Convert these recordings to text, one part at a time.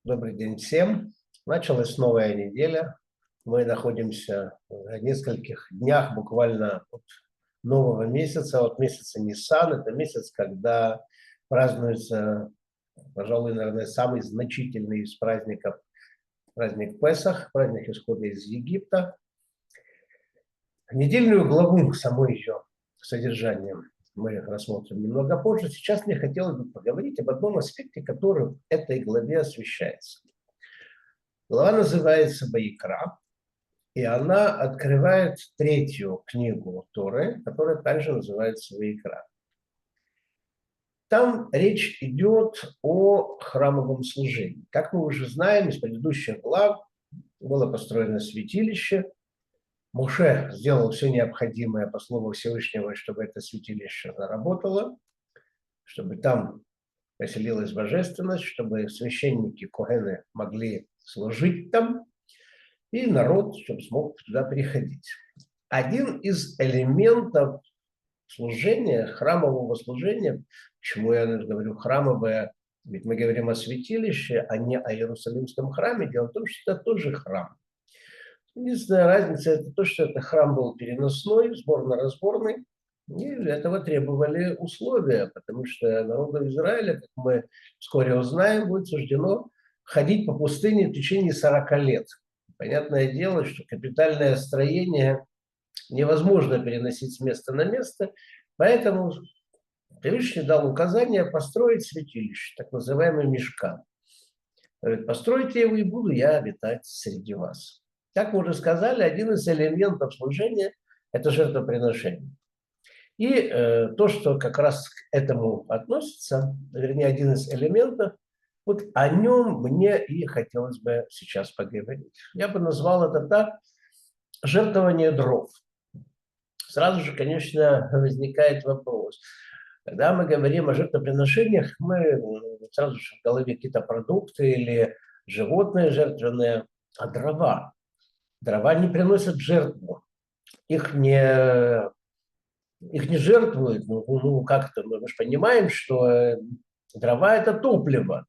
Добрый день всем. Началась новая неделя. Мы находимся в нескольких днях буквально от нового месяца, от месяца Нисан. Это месяц, когда празднуется, пожалуй, наверное, самый значительный из праздников, праздник Песах, праздник исхода из Египта. Недельную главу, само ее содержание, мы рассмотрим немного позже. Сейчас мне хотелось бы поговорить об одном аспекте, который в этой главе освещается. Глава называется Ваикра, и она открывает третью книгу Торы, которая также называется Ваикра. Там речь идет о храмовом служении. Как мы уже знаем из предыдущих глав, было построено святилище. Моше сделал все необходимое по слову Всевышнего, чтобы это святилище заработало, чтобы там поселилась божественность, чтобы священники, коэны могли служить там, и народ, чтобы смог туда приходить. Один из элементов служения, храмового служения, почему я говорю храмовое, ведь мы говорим о святилище, а не о Иерусалимском храме, дело в том, что это тоже храм. Единственная разница – это то, что это храм был переносной, сборно-разборный, и для этого требовали условия, потому что народу Израиля, как мы вскоре узнаем, будет суждено ходить по пустыне в течение 40 лет. Понятное дело, что капитальное строение невозможно переносить с места на место, поэтому Всевышний дал указание построить святилище, так называемый мишкан. Говорит, постройте его, и буду я обитать среди вас. Как мы уже сказали, один из элементов служения – это жертвоприношение. И то, что как раз к этому относится, вернее, один из элементов, вот о нем мне и хотелось бы сейчас поговорить. Я бы назвал это так – жертвование дров. Сразу же, конечно, возникает вопрос. Когда мы говорим о жертвоприношениях, мы сразу же в голове какие-то продукты или животные жертвенные, а дрова. Дрова не приносят в жертву. Их не жертвуют. Ну как-то мы же понимаем, что дрова – это топливо.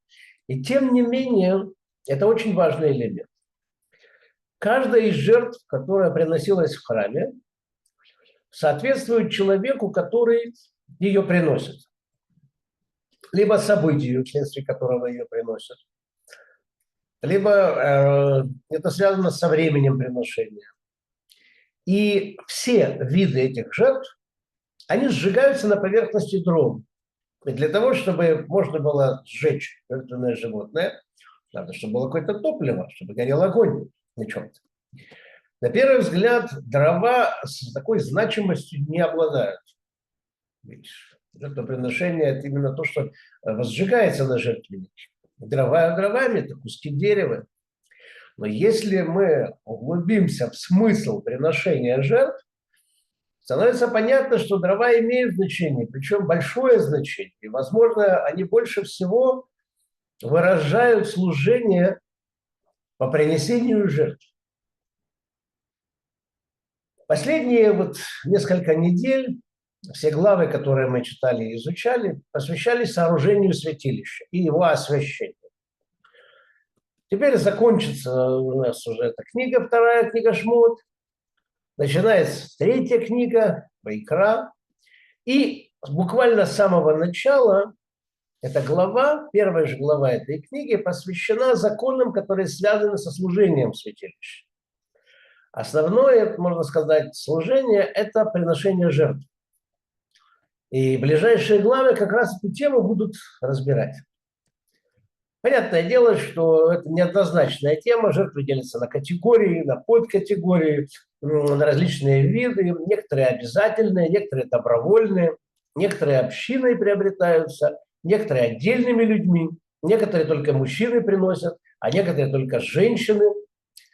И тем не менее, это очень важный элемент. Каждая из жертв, которая приносилась в храме, соответствует человеку, который ее приносит. Либо событию, вследствие которого ее приносят. Либо это связано со временем приношения. И все виды этих жертв, они сжигаются на поверхности дров. И для того, чтобы можно было сжечь жертвенное животное, надо, чтобы было какое-то топливо, чтобы горел огонь на чем-то. На первый взгляд, дрова с такой значимостью не обладают. Ведь жертвоприношение – это именно то, что возжигается на жертвеннике. Дрова дровами – это куски дерева. Но если мы углубимся в смысл приношения жертв, становится понятно, что дрова имеют значение, причем большое значение. И, возможно, они больше всего выражают служение по принесению жертв. Последние несколько недель все главы, которые мы читали и изучали, посвящались сооружению святилища и его освящению. Теперь закончится у нас уже эта книга, вторая книга Шмот. Начинается третья книга, Ваикра. И буквально с самого начала эта глава, первая же глава этой книги, посвящена законам, которые связаны со служением святилища. Основное, можно сказать, служение – это приношение жертв. И ближайшие главы как раз эту тему будут разбирать. Понятное дело, что это неоднозначная тема. Жертвы делятся на категории, на подкатегории, на различные виды. Некоторые обязательные, некоторые добровольные, некоторые общиной приобретаются, некоторые отдельными людьми, некоторые только мужчины приносят, а некоторые только женщины.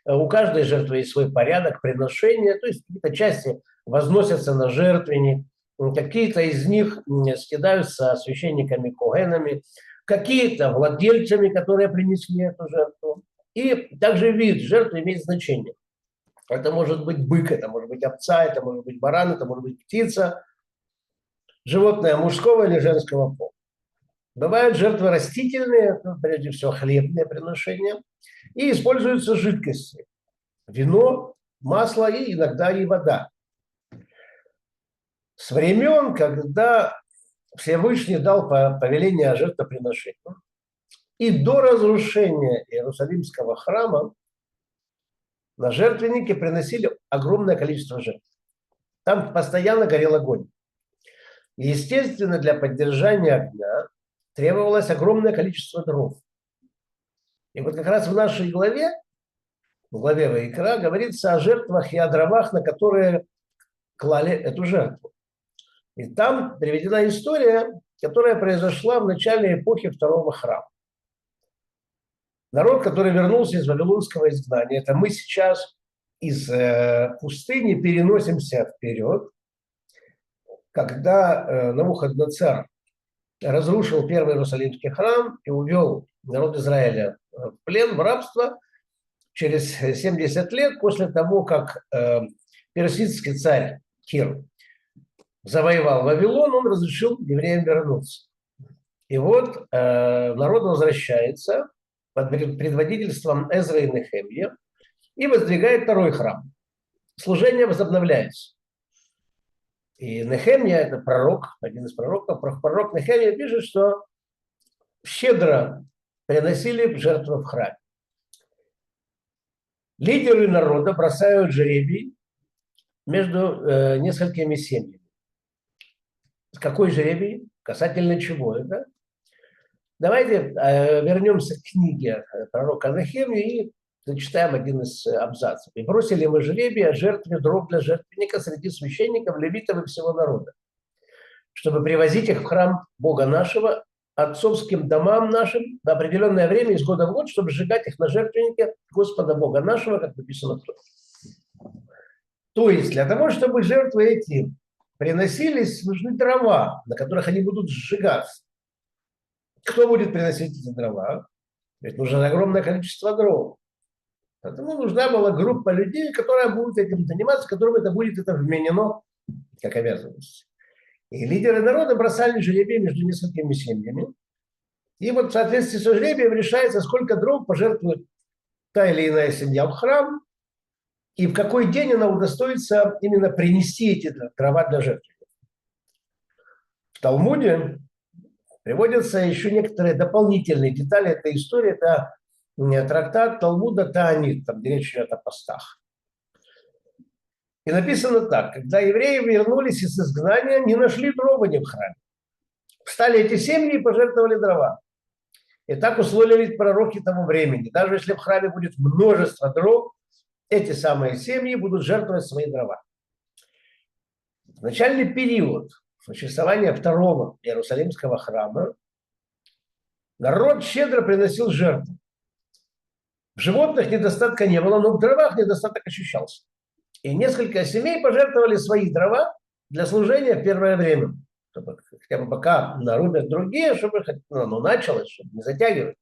У каждой жертвы есть свой порядок приношения, то есть какие-то части возносятся на жертвенник, какие-то из них скидаются священниками коэнами, какие-то владельцами, которые принесли эту жертву. И также вид жертвы имеет значение. Это может быть бык, это может быть овца, это может быть баран, это может быть птица, животное мужского или женского пола. Бывают жертвы растительные, ну, прежде всего хлебные приношения, и используются жидкости. Вино, масло и иногда и вода. С времен, когда Всевышний дал повеление о жертвоприношении, и до разрушения Иерусалимского храма на жертвенники приносили огромное количество жертв. Там постоянно горел огонь. И, естественно, для поддержания огня требовалось огромное количество дров. И вот как раз в нашей главе, в главе Ваикра, говорится о жертвах и о дровах, на которые клали эту жертву. И там приведена история, которая произошла в начале эпохи второго храма. Народ, который вернулся из вавилонского изгнания, это мы сейчас из пустыни переносимся вперед, когда Навуходоносор разрушил первый Иерусалимский храм и увел народ Израиля в плен, в рабство через 70 лет после того, как персидский царь Кир завоевал Вавилон, он разрешил евреям вернуться. И вот народ возвращается под предводительством Эзры и Нехемии и воздвигает второй храм. Служение возобновляется. И Нехемия, это пророк, один из пророков, пророк Нехемия пишет, что щедро приносили жертвы в храме. Лидеры народа бросают жребий между несколькими семьями. Какой жребий? Касательно чего это? Давайте вернемся к книге пророка Нехемии и зачитаем один из абзацев. «И бросили мы жребий о жертве дров для жертвенника среди священников, левитов и всего народа, чтобы привозить их в храм Бога нашего, отцовским домам нашим на определенное время из года в год, чтобы сжигать их на жертвеннике Господа Бога нашего, как написано тут». То есть для того, чтобы жертвы эти приносились, нужны дрова, на которых они будут сжигаться. Кто будет приносить эти дрова? Ведь нужно огромное количество дров. Поэтому нужна была группа людей, которая будет этим заниматься, которым это будет вменено как обязанность. И лидеры народа бросали жребий между несколькими семьями. И вот в соответствии со жребием решается, сколько дров пожертвует та или иная семья в храм, и в какой день она удостоится именно принести эти дрова для жертвы. В Талмуде приводятся еще некоторые дополнительные детали этой истории. Это трактат Талмуда Таанит, там где речь идет о постах. И написано так: когда евреи вернулись из изгнания, не нашли дров они в храме. Встали эти семьи и пожертвовали дрова. И так условили пророки того времени. Даже если в храме будет множество дров, эти самые семьи будут жертвовать свои дрова. В начальный период существования второго Иерусалимского храма народ щедро приносил жертвы. В животных недостатка не было, но в дровах недостаток ощущался. И несколько семей пожертвовали свои дрова для служения в первое время. Чтобы хотя бы пока нарубят другие, чтобы началось, чтобы не затягивать.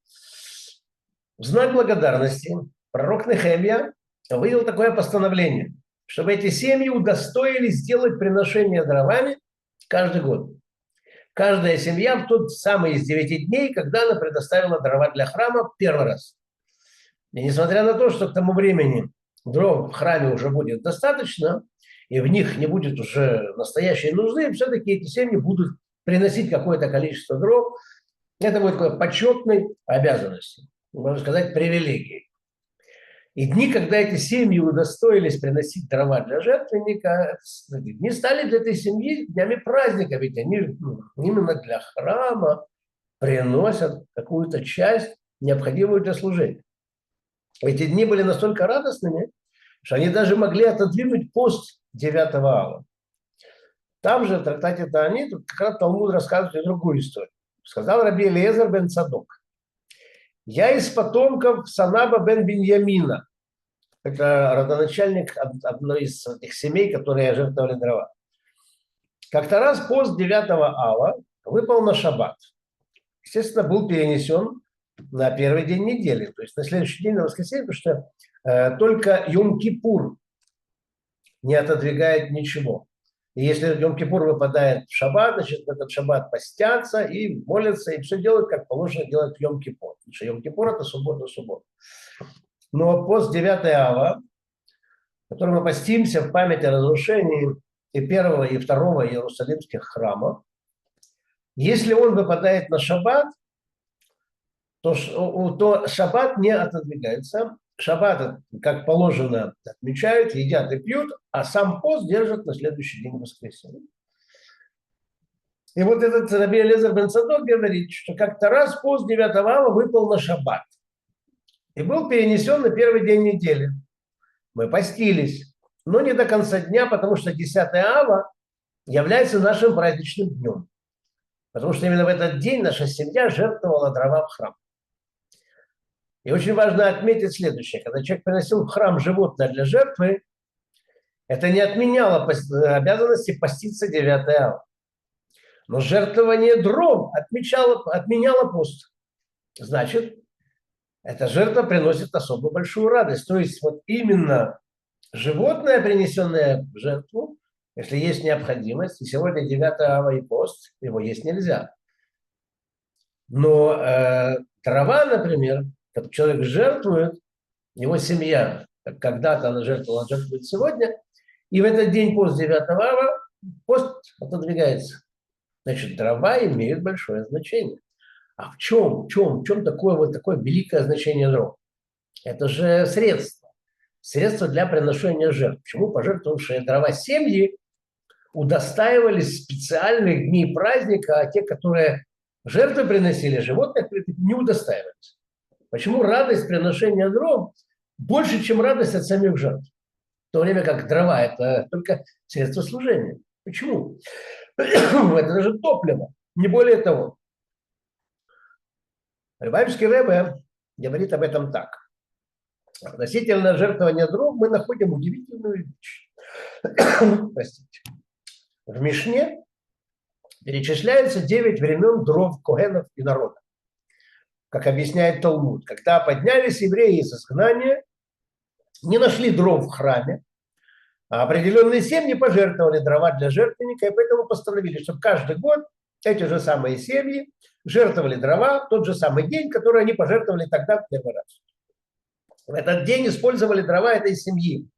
В знак благодарности пророк Нехемия выдал такое постановление, чтобы эти семьи удостоились сделать приношение дровами каждый год. Каждая семья в тот самый из 9 дней, когда она предоставила дрова для храма первый раз. И несмотря на то, что к тому времени дров в храме уже будет достаточно, и в них не будет уже настоящей нужды, все-таки эти семьи будут приносить какое-то количество дров. Это будет такой почетной обязанностью, можно сказать, привилегией. И дни, когда эти семьи удостоились приносить дрова для жертвенника, дни стали для этой семьи днями праздника, ведь они именно для храма приносят какую-то часть, необходимую для служения. Эти дни были настолько радостными, что они даже могли отодвинуть пост 9 ава. Там же в трактате Таанит как раз Талмуд рассказывает другую историю. Сказал раби Элиэзер бен Цадок: «Я из потомков Санаба бен Биньямина». Это родоначальник одной из этих семей, которые жертвовали дрова. Как-то раз пост 9 ава выпал на шаббат. Естественно, был перенесен на первый день недели, то есть на следующий день, на воскресенье, потому что только Йом-Кипур не отодвигает ничего. И если Йом-Кипур выпадает в шаббат, значит, в этот шаббат постятся и молятся, и все делают, как положено делать в Йом-Кипур. Потому что Йом-Кипур – это суббота. Но пост 9 ава, в котором мы постимся в память о разрушении и первого, и второго иерусалимских храмов, если он выпадает на шаббат, то шаббат не отодвигается. Шаббат, как положено, отмечают, едят и пьют, а сам пост держат на следующий день воскресенья. И вот этот Раби Элиэзер бен Цадок говорит, что как-то раз пост 9 ава выпал на шаббат и был перенесен на первый день недели. Мы постились, но не до конца дня, потому что 10 ава является нашим праздничным днем. Потому что именно в этот день наша семья жертвовала дрова в храм. И очень важно отметить следующее. Когда человек приносил в храм животное для жертвы, это не отменяло обязанности поститься 9 ава. Но жертвование дров отменяло пост. Значит, эта жертва приносит особо большую радость. То есть вот именно животное, принесенное в жертву, если есть необходимость, и сегодня 9 ава и пост, его есть нельзя. Но трава, например, как человек жертвует, его семья, когда-то она жертвует сегодня, и в этот день пост 9 ава, пост отодвигается. Значит, дрова имеют большое значение. А в чем такое великое значение дров? Это же средство. Средство для приношения жертв. Почему пожертвовавшие дрова семьи удостаивались специальных дней праздника, а те, которые жертвы приносили, животных не удостаивались? Почему радость приношения дров больше, чем радость от самих жертв? В то время как дрова – это только средство служения. Почему? Это даже топливо, не более того. Любавичский Ребе говорит об этом так. Относительно жертвования дров мы находим удивительную вещь. Простите. В Мишне перечисляется 9 времен дров Когенов и народа. Как объясняет Талмуд, когда поднялись евреи из изгнания, не нашли дров в храме, а определенные семьи пожертвовали дрова для жертвенника, и поэтому постановили, что каждый год эти же самые семьи жертвовали дрова в тот же самый день, который они пожертвовали тогда в первый раз. В этот день использовали дрова этой семьи,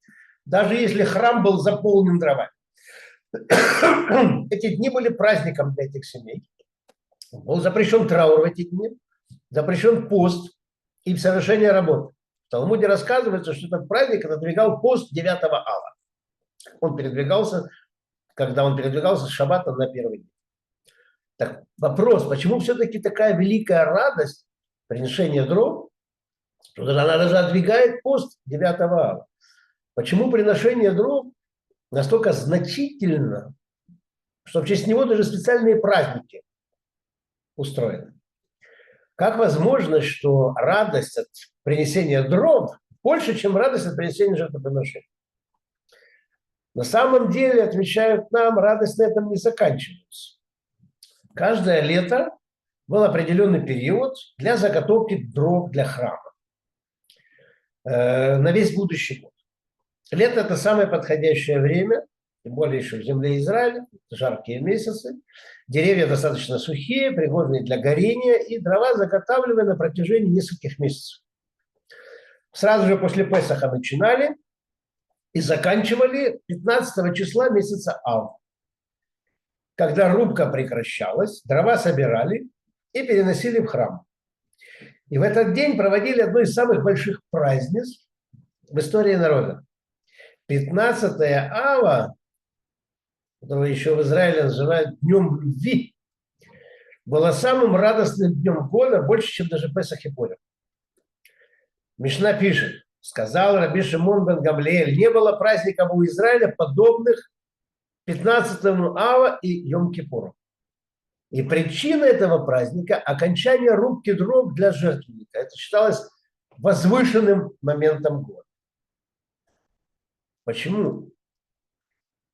даже если храм был заполнен дровами. Эти дни были праздником для этих семей. Был запрещен траур в эти дни, запрещен пост и совершение работы. В Талмуде рассказывается, что этот праздник отодвигал пост 9 ава. Когда он передвигался с шаббата на первый день. Так вопрос, почему все-таки такая великая радость приношения дров, что она даже отдвигает пост 9 ава? Почему приношение дров настолько значительно, что в честь него даже специальные праздники устроены? Как возможно, что радость от принесения дров больше, чем радость от принесения жертвоприношения? На самом деле, отвечают нам, радость на этом не заканчивается. Каждое лето был определенный период для заготовки дров для храма на весь будущий год. Лето – это самое подходящее время, тем более еще в земле Израиля, жаркие месяцы. Деревья достаточно сухие, пригодные для горения, и дрова заготавливали на протяжении нескольких месяцев. Сразу же после Песаха начинали и заканчивали 15 числа месяца Ав. Когда рубка прекращалась, дрова собирали и переносили в храм. И в этот день проводили одно из самых больших празднеств в истории народа. 15 ава, которого еще в Израиле называют Днем любви, было самым радостным днем года, больше, чем даже Песах и Пурим. Мишна пишет, сказал Раби Шимон бен Гамлиэль, не было праздников у Израиля, подобных 15 ава и Йом-Кипуру. И причина этого праздника – окончание рубки дров для жертвенника. Это считалось возвышенным моментом года. Почему?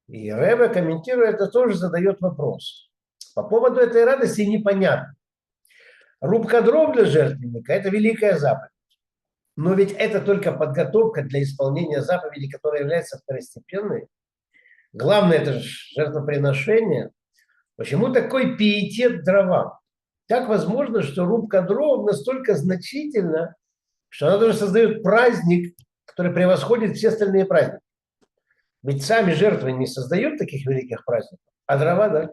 И Ребе, комментируя это, тоже задает вопрос. По поводу этой радости непонятно. Рубка дров для жертвенника – это великая заповедь. Но ведь это только подготовка для исполнения заповеди, которая является второстепенной. Главное это же жертвоприношение. Почему такой пиетет дровам? Как возможно, что рубка дров настолько значительна, что она даже создает праздник, который превосходит все остальные праздники? Ведь сами жертвы не создают таких великих праздников, а дрова, да.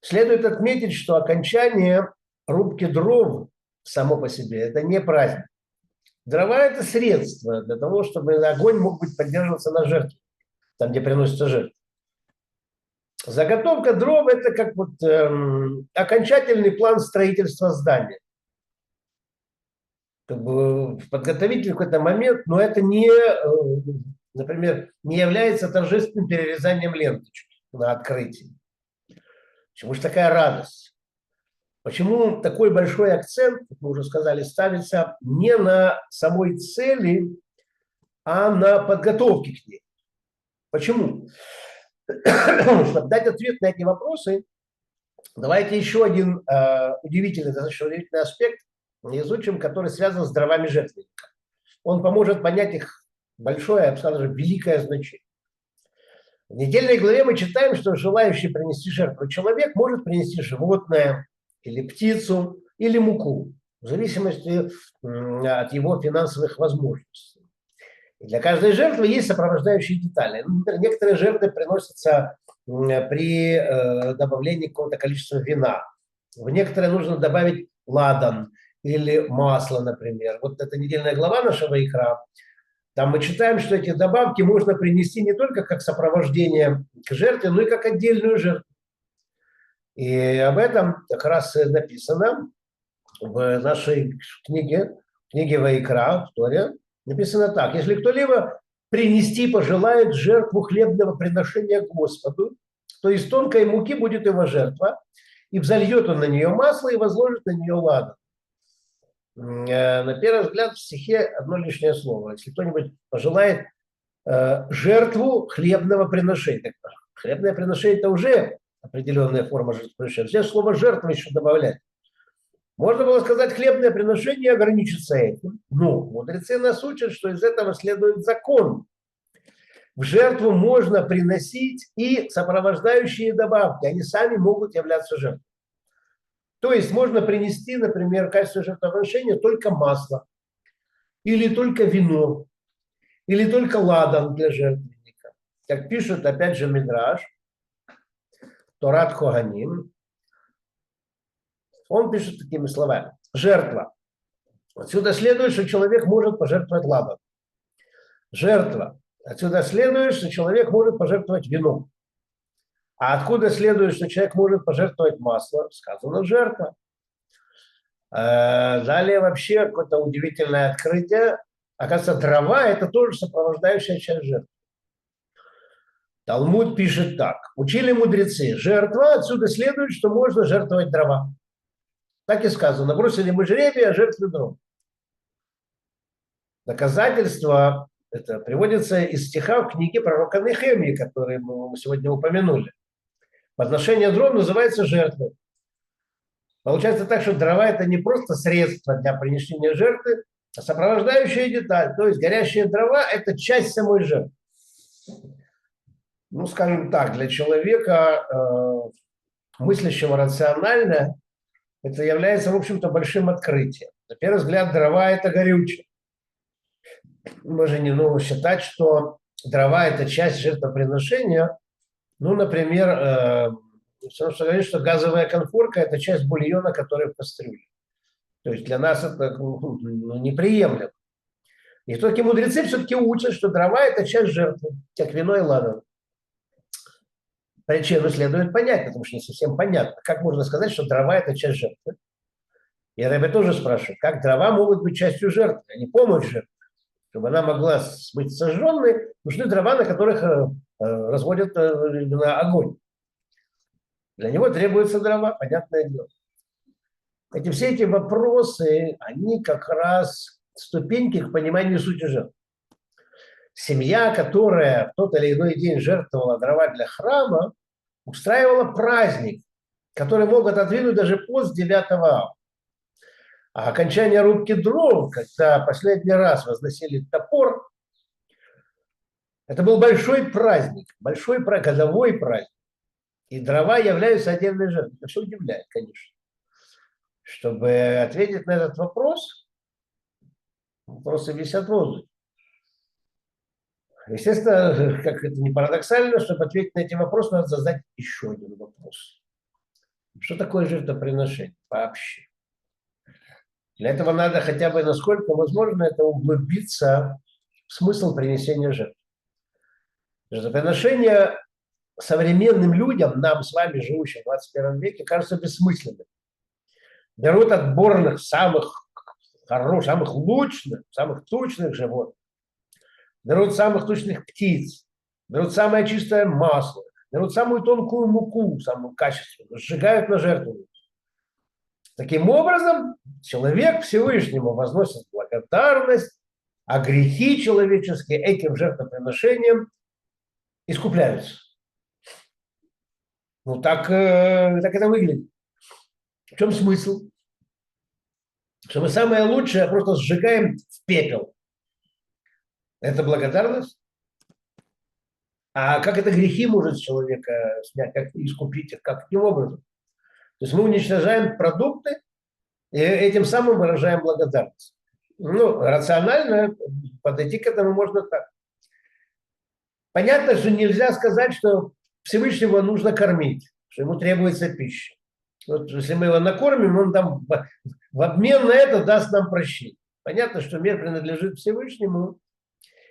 Следует отметить, что окончание рубки дров само по себе – это не праздник. Дрова – это средство для того, чтобы огонь мог быть поддерживаться на жертве, там, где приносится жертва. Заготовка дров – это как вот окончательный план строительства здания. Как бы в подготовительный какой-то момент, но это не, например, не является торжественным перерезанием ленточки на открытии. Почему же такая радость? Почему такой большой акцент, как мы уже сказали, ставится не на самой цели, а на подготовке к ней? Почему? Чтобы дать ответ на эти вопросы, давайте еще один достаточно удивительный аспект изучим, который связан с дровами жертвенника. Он поможет понять их большое, я бы сказал, даже великое значение. В недельной главе мы читаем, что желающий принести жертву человек может принести животное, или птицу, или муку, в зависимости от его финансовых возможностей. И для каждой жертвы есть сопровождающие детали. Например, некоторые жертвы приносятся при добавлении какого-то количества вина. В некоторые нужно добавить ладан или масло, например. Вот это недельная глава нашего Икра. Там мы читаем, что эти добавки можно принести не только как сопровождение к жертве, но и как отдельную жертву. И об этом как раз написано в нашей книге Ваикра, в Торе. Написано так: если кто-либо принести пожелает жертву хлебного приношения Господу, то из тонкой муки будет его жертва, и взольет он на нее масло и возложит на нее ладан. На первый взгляд в стихе одно лишнее слово. Если кто-нибудь пожелает жертву хлебного приношения. Хлебное приношение – это уже определенная форма жертвоприношения. Здесь слово «жертва» еще добавлять. Можно было сказать хлебное приношение и ограничиться этим. Но мудрецы нас учат, что из этого следует закон. В жертву можно приносить и сопровождающие добавки. Они сами могут являться жертвой. То есть можно принести, например, в качестве жертвоприношения только масло, или только вино, или только ладан для жертвенника. Как пишет, опять же, Мидраш, Торат Коганим, он пишет такими словами: жертва. Отсюда следует, что человек может пожертвовать ладан. Жертва. Отсюда следует, что человек может пожертвовать вином. А откуда следует, что человек может пожертвовать масло? Сказано жертва. Далее вообще какое-то удивительное открытие. Оказывается, дрова – это тоже сопровождающая часть жертвы. Талмуд пишет так: учили мудрецы, жертва, отсюда следует, что можно жертвовать дрова. Так и сказано: бросили мы жребий, а жертвы дров. Доказательство это приводится из стиха в книге пророка Нехемии, который мы сегодня упомянули. Подношение дров называется жертвой. Получается так, что дрова – это не просто средство для принесения жертвы, а сопровождающая деталь. То есть горящие дрова – это часть самой жертвы. Ну, скажем так, для человека, мыслящего рационально, это является, в общем-то, большим открытием. На первый взгляд, дрова – это горючее. Можно не считать, что дрова – это часть жертвоприношения. Ну, например, все равно, что говорит, что газовая конфорка – это часть бульона, который в кастрюле. То есть для нас это неприемлемо. И все-таки мудрецы все-таки учат, что дрова – это часть жертвы, как вино и ладан. Причину следует понять, потому что не совсем понятно. Как можно сказать, что дрова – это часть жертвы? И Ребе тоже спрашивает, как дрова могут быть частью жертвы? Они помощь жертве. Чтобы она могла быть сожженной, нужны дрова, на которых разводят на огонь. Для него требуются дрова, понятное дело. Все эти вопросы, они как раз ступеньки к пониманию сути жертвы. Семья, которая в тот или иной день жертвовала дрова для храма, устраивала праздник, который мог отодвинуть даже пост 9 ава. А окончание рубки дров, когда последний раз возносили топор, Это был большой праздник, годовой праздник. И дрова являются отдельной жертвой. Это все удивляет, конечно. Чтобы ответить на этот вопрос, вопросы висят в воздухе. Естественно, как это не парадоксально, чтобы ответить на эти вопросы, надо задать еще один вопрос. Что такое жертвоприношение вообще? Для этого надо хотя бы, насколько возможно, это углубиться в смысл принесения жертв. Жертвоприношение современным людям, нам с вами, живущим в 21 веке, кажется бессмысленным. Берут отборных, самых хороших, самых лучших, самых тучных животных, берут самых тучных птиц, берут самое чистое масло, берут самую тонкую муку, самую качественную, сжигают на жертву. Таким образом, человек Всевышнему возносит благодарность, а грехи человеческие этим жертвоприношением искупляются. Ну, так это выглядит. В чем смысл? Что мы самое лучшее просто сжигаем в пепел. Это благодарность? А как это грехи может человека снять, как искупить их, каким образом? То есть мы уничтожаем продукты и этим самым выражаем благодарность. Ну, рационально подойти к этому можно так. Понятно, что нельзя сказать, что Всевышнего нужно кормить, что ему требуется пища. Вот если мы его накормим, он там в обмен на это даст нам прощение. Понятно, что мир принадлежит Всевышнему,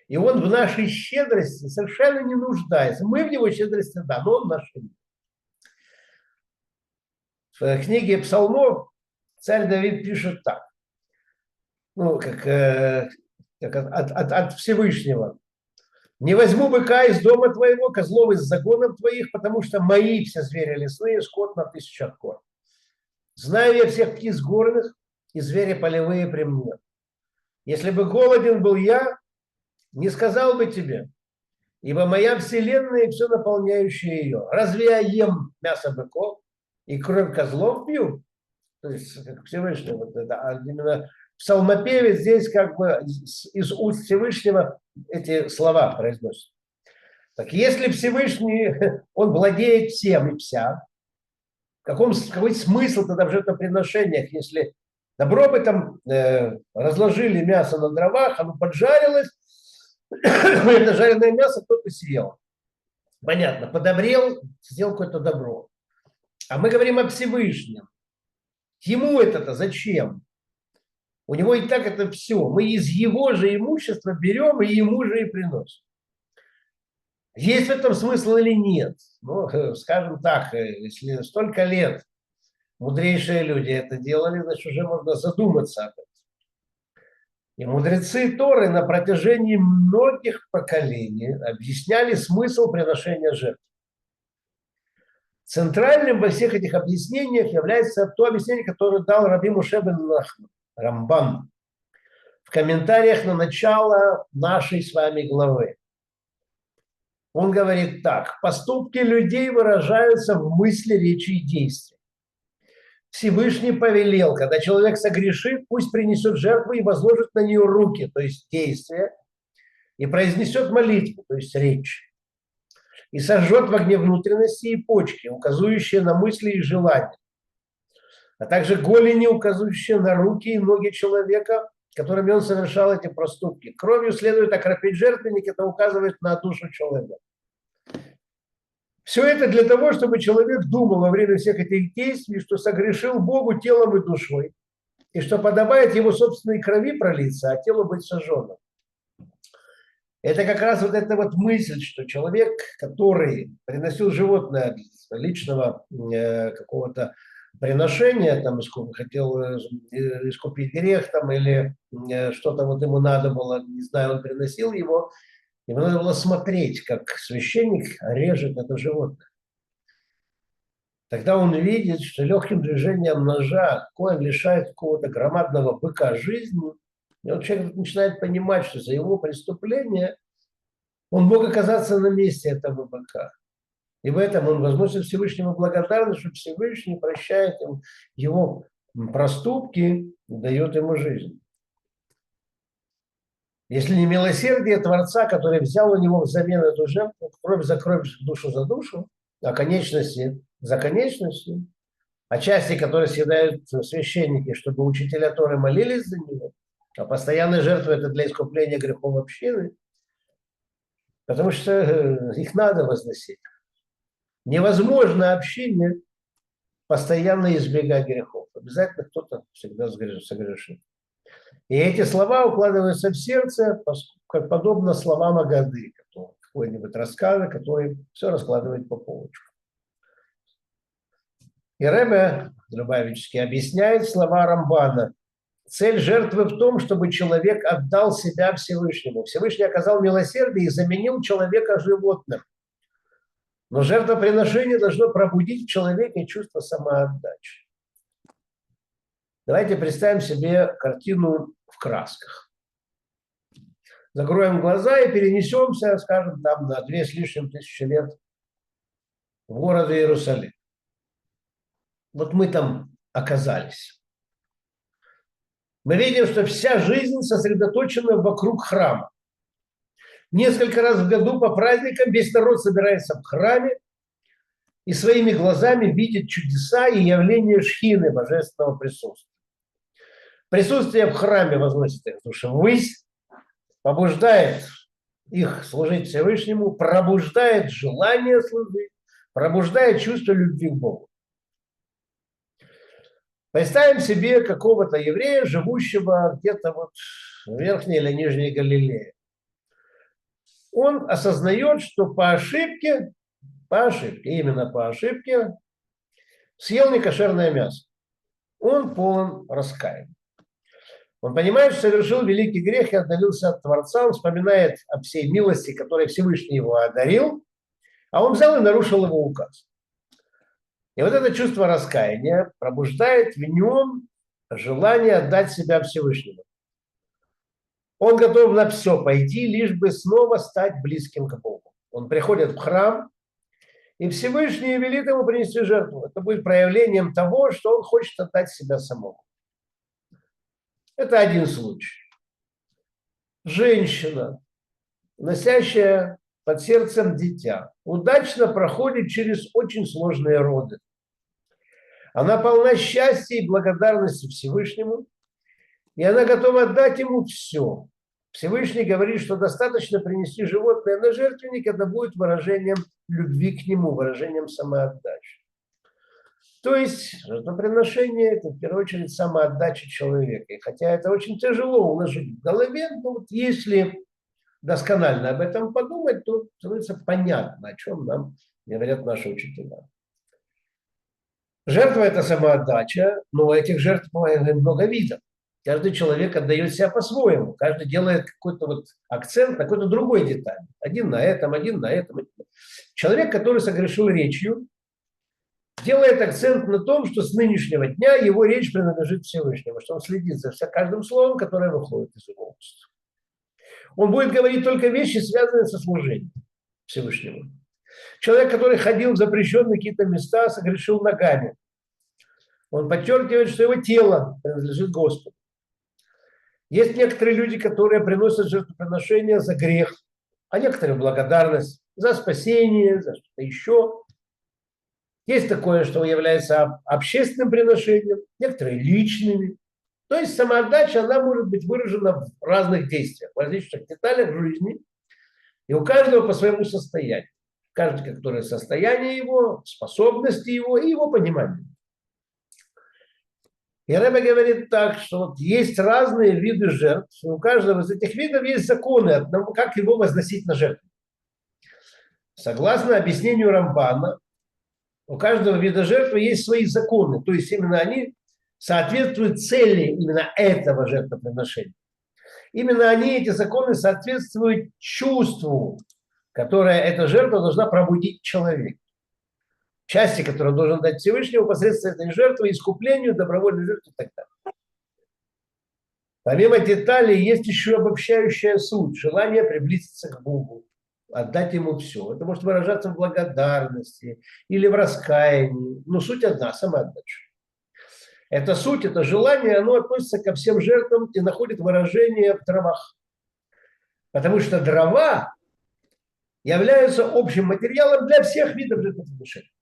и он в нашей щедрости совершенно не нуждается. Мы в его щедрости, да, но он в нашей. В книге Псалмов царь Давид пишет так, ну, как от Всевышнего. «Не возьму быка из дома твоего, козлов из загонов твоих, потому что мои все звери лесные, скот на 1000 кор. Знаю я всех птиц горных и звери полевые при мне. Если бы голоден был я, не сказал бы тебе, ибо моя вселенная и все наполняющее ее. Разве я ем мясо быков и кровь козлов пью?» То есть, как Всевышний, вот это, а именно псалмопевец здесь как бы из уст Всевышнего эти слова произносит. Так если Всевышний, он владеет всем и вся, какой смысл тогда в жертвоприношениях, если добро бы там разложили мясо на дровах, оно поджарилось, это жареное мясо кто-то съел. Понятно, подобрел, сделал какое-то добро. А мы говорим о Всевышнем. Ему это-то зачем? У него и так это все. Мы из его же имущества берем и ему же и приносим. Есть в этом смысл или нет? Ну, скажем так, если столько лет мудрейшие люди это делали, значит, уже можно задуматься об этом. И мудрецы Торы на протяжении многих поколений объясняли смысл приношения жертв. Центральным во всех этих объяснениях является то объяснение, которое дал Раби Моше бен Нахман, Рамбан, в комментариях на начало нашей с вами главы. Он говорит так: поступки людей выражаются в мысли, речи и действии. Всевышний повелел, когда человек согрешит, пусть принесет жертву и возложит на нее руки, то есть действия, и произнесет молитву, то есть речь, и сожжет в огне внутренности и почки, указывающие на мысли и желания, а также голени, указывающие на руки и ноги человека, которыми он совершал эти проступки. Кровью следует окропить жертвенник, это указывает на душу человека. Все это для того, чтобы человек думал во время всех этих действий, что согрешил Богу телом и душой, и что подобает его собственной крови пролиться, а телу быть сожженным. Это как раз вот эта вот мысль, что человек, который приносил животное личного какого-то приношения, там, хотел искупить грех, там, или что-то вот ему надо было, не знаю, он приносил его, ему надо было смотреть, как священник режет это животное. Тогда он видит, что легким движением ножа коэн лишает какого-то громадного быка жизни, и он человек начинает понимать, что за его преступление он мог оказаться на месте этого быка. И в этом он возносит Всевышнему благодарность, что Всевышний прощает ему его проступки и дает ему жизнь. Если не милосердие Творца, который взял у него взамен эту жертву, кровь за кровь, душу за душу, а конечности за конечности, а части, которые съедают священники, чтобы учителя Торы молились за него, а постоянная жертва – это для искупления грехов общины, потому что их надо возносить. Невозможно общине постоянно избегать грехов. Обязательно кто-то всегда согрешит. И эти слова укладываются в сердце, как подобно словам Агады, какой-нибудь рассказы, который все раскладывает по полочкам. И Ребе Любавический объясняет слова Рамбана. Цель жертвы в том, чтобы человек отдал себя Всевышнему. Всевышний оказал милосердие и заменил человека животным. Но жертвоприношение должно пробудить в человеке чувство самоотдачи. Давайте представим себе картину в красках. Закроем глаза и перенесемся, скажем, там на 2 с лишним тысячи лет в город Иерусалим. Вот мы там оказались. Мы видим, что вся жизнь сосредоточена вокруг храма. Несколько раз в году по праздникам весь народ собирается в храме и своими глазами видит чудеса и явления шхины, божественного присутствия. Присутствие в храме возносит их души ввысь, побуждает их служить Всевышнему, пробуждает желание служить, пробуждает чувство любви к Богу. Представим себе какого-то еврея, живущего где-то вот в Верхней или Нижней Галилее. Он осознает, что по ошибке, именно по ошибке, съел некошерное мясо. Он полон раскаяния. Он понимает, что совершил великий грех и отдалился от Творца. Он вспоминает о всей милости, которой Всевышний его одарил, а он взял и нарушил его указ. И вот это чувство раскаяния пробуждает в нем желание отдать себя Всевышнему. Он готов на все пойти, лишь бы снова стать близким к Богу. Он приходит в храм, и Всевышний велит ему принести жертву. Это будет проявлением того, что он хочет отдать себя самому. Это один случай. Женщина, носящая под сердцем дитя, удачно проходит через очень сложные роды. Она полна счастья и благодарности Всевышнему, и она готова отдать ему все. Всевышний говорит, что достаточно принести животное на жертвенник, это будет выражением любви к нему, выражением самоотдачи. То есть жертвоприношение – это в первую очередь самоотдача человека. И хотя это очень тяжело уложить в голове, но вот если досконально об этом подумать, то становится понятно, о чем нам говорят наши учителя. Жертва – это самоотдача, но этих жертв много видов. Каждый человек отдает себя по-своему. Каждый делает какой-то вот акцент на какой-то другой детали. Один на этом, один на этом. Человек, который согрешил речью, делает акцент на том, что с нынешнего дня его речь принадлежит Всевышнему, что он следит за каждым словом, которое выходит из его уст. Он будет говорить только вещи, связанные со служением Всевышнему. Человек, который ходил в запрещенные какие-то места, согрешил ногами. Он подчеркивает, что его тело принадлежит Господу. Есть некоторые люди, которые приносят жертвоприношения за грех, а некоторые благодарность за спасение, за что-то еще. Есть такое, что является общественным приношением, некоторые личными. То есть самоотдача, она может быть выражена в разных действиях, в различных деталях жизни. И у каждого по своему состоянию. Каждый, которое состояние его, способности его и его понимание. И Ребе говорит так, что вот есть разные виды жертв. У каждого из этих видов есть законы, как его возносить на жертву. Согласно объяснению Рамбана, у каждого вида жертвы есть свои законы. То есть именно они соответствуют цели именно этого жертвоприношения. Именно они, эти законы, соответствуют чувству, которое эта жертва должна пробудить человека. Части, которые он должен дать Всевышнему посредством этой жертвы, искуплению, добровольной жертвы и так далее. Помимо деталей есть еще обобщающая суть, желание приблизиться к Богу, отдать Ему все. Это может выражаться в благодарности или в раскаянии, но суть одна – самоотдача. Эта суть, это желание, оно относится ко всем жертвам и находит выражение в дровах. Потому что дрова являются общим материалом для всех видов жертвоприношений.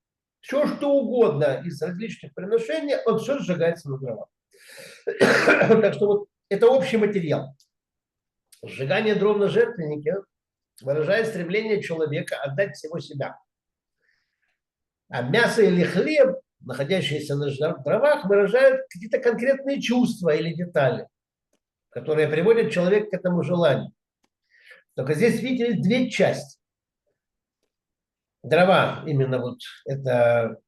Все, что угодно из различных приношений, вот все сжигается на дровах. Так что вот это общий материал. Сжигание дров на жертвеннике выражает стремление человека отдать всего себя. А мясо или хлеб, находящиеся на дровах, выражают какие-то конкретные чувства или детали, которые приводят человека к этому желанию. Только здесь, видите, есть две части. Дрова, именно вот это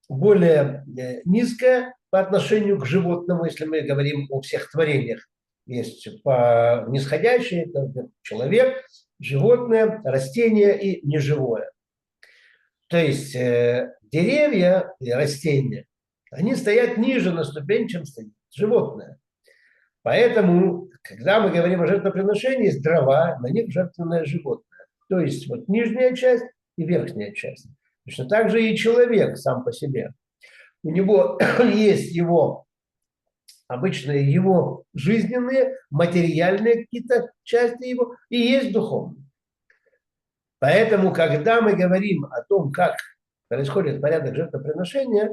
более низкое по отношению к животному, если мы говорим о всех творениях. Есть по нисходящее, это человек, животное, растение и неживое. То есть деревья и растения, они стоят ниже на ступень, чем стоит животное. Поэтому, когда мы говорим о жертвоприношении, есть дрова, на них жертвенное животное. То есть вот нижняя часть и верхняя часть. Точно так же и человек сам по себе. У него есть его обычные, его жизненные, материальные какие-то части его, и есть духовные. Поэтому, когда мы говорим о том, как происходит порядок жертвоприношения,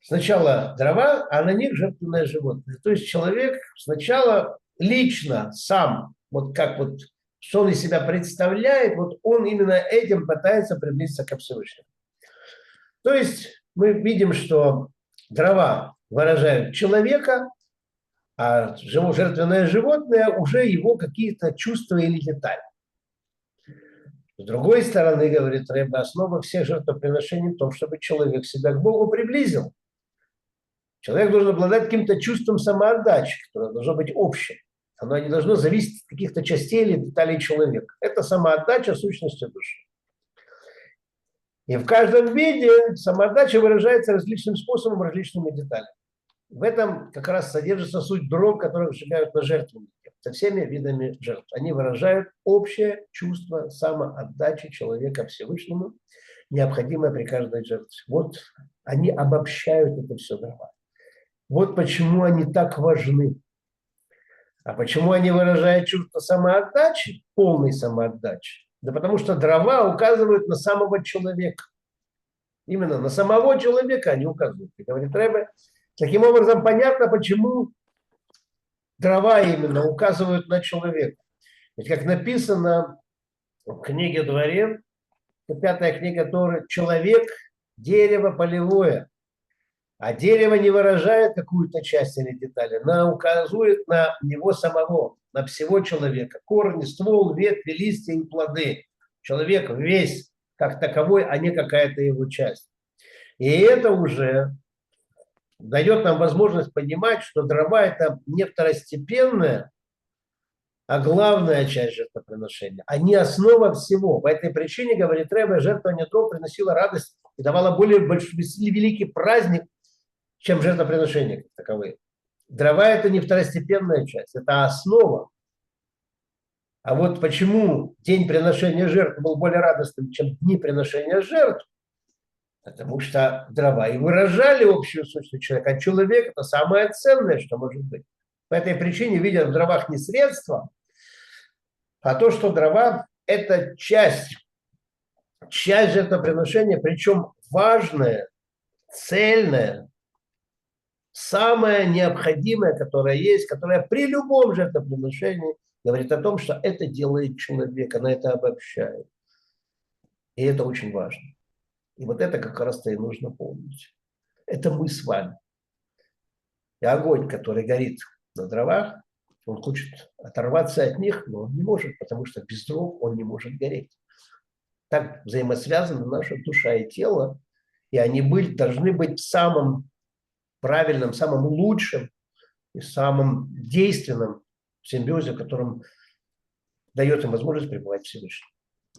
сначала дрова, а на них жертвенное животное. То есть человек сначала лично сам, вот как вот, что он из себя представляет, вот он именно этим пытается приблизиться ко Всевышнему. То есть мы видим, что дрова выражают человека, а жертвенное животное уже его какие-то чувства или детали. С другой стороны, говорит Рэбе, основа всех жертвоприношений в том, чтобы человек себя к Богу приблизил. Человек должен обладать каким-то чувством самоотдачи, которое должно быть общим. Оно не должно зависеть от каких-то частей или деталей человека. Это самоотдача сущности души. И в каждом виде самоотдача выражается различным способом, различными деталями. В этом как раз содержится суть дров, которые сжигают на жертвеннике, со всеми видами жертв. Они выражают общее чувство самоотдачи человека Всевышнему, необходимое при каждой жертве. Вот они обобщают это все дрова. Вот почему они так важны. А почему они выражают чувство самоотдачи, полной самоотдачи? Да потому что дрова указывают на самого человека. Именно на самого человека они указывают. И говорит Рэбе, таким образом понятно, почему дрова именно указывают на человека. Ведь как написано в книге Дворе, 5-я книга Торы, человек – дерево полевое. А дерево не выражает какую-то часть или деталь, оно указывает на него самого, на всего человека. Корни, ствол, ветви, листья и плоды. Человек весь как таковой, а не какая-то его часть. И это уже дает нам возможность понимать, что дрова – это не второстепенная, а главная часть жертвоприношения. Они основа всего. По этой причине, говорит Рэбе, жертвование дров приносило радость и давало более большой, великий праздник, чем жертвоприношения как таковые. Дрова – это не второстепенная часть, это основа. А вот почему день приношения жертв был более радостным, чем дни приношения жертв? Потому что дрова и выражали общую сущность человека. А человек – это самое ценное, что может быть. По этой причине видят в дровах не средства, а то, что дрова – это часть жертвоприношения, причем важная, цельная, самое необходимое, которое есть, которое при любом жертвоприношении говорит о том, что это делает человек, она это обобщает. И это очень важно. И вот это как раз-то и нужно помнить. Это мы с вами. И огонь, который горит на дровах, он хочет оторваться от них, но он не может, потому что без дров он не может гореть. Так взаимосвязаны наша душа и тело, и они должны быть в самом правильном, самым лучшим и самым действенным симбиозе, которым дает им возможность пребывать Всевышний.